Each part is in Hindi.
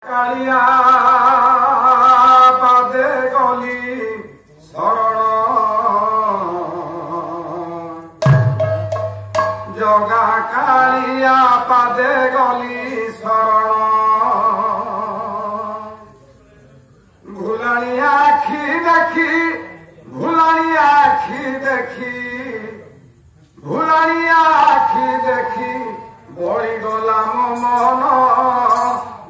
कालिया पादे गली शरण जगा कालिया पादे गली शरण भुलानी आखि देखी भुलानी आखि देखी भुलानी आखि देखी बड़ी गला मो मन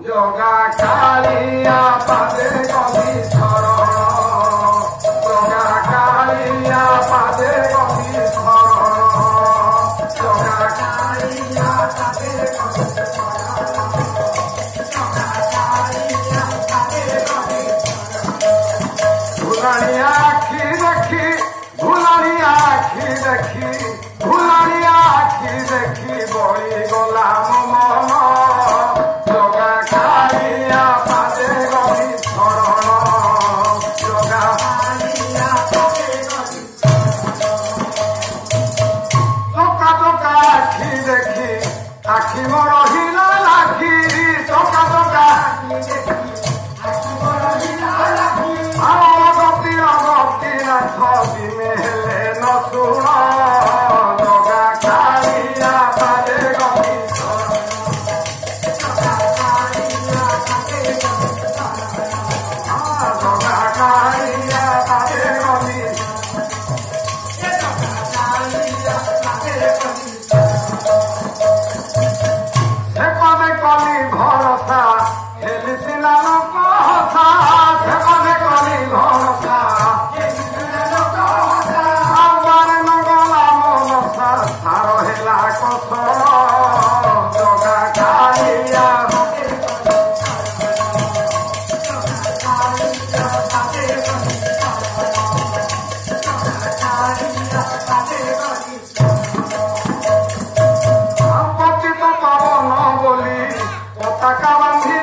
जगा कालिया पादे गली शरण जगा कालिया पादे गली शरण जगा कालिया पादे गली शरण जगा कालिया पादे गली भुलानी आखि देखी भुलानी आखि देखी भुलानी आखि देखी बड़ी गला मो मन आखि मोर हिला लाखी टका टका गति अगति नाथ बिमेले न शुण जगा कालिया पादे गली जगा कालिया पादे गली कली भरसा खेलिसिला लोक हसा सेपदे कली भरसा आबारे नगला मनसा सार हेला कसर जगा कालिया पतित पवन बोली पताका बांधि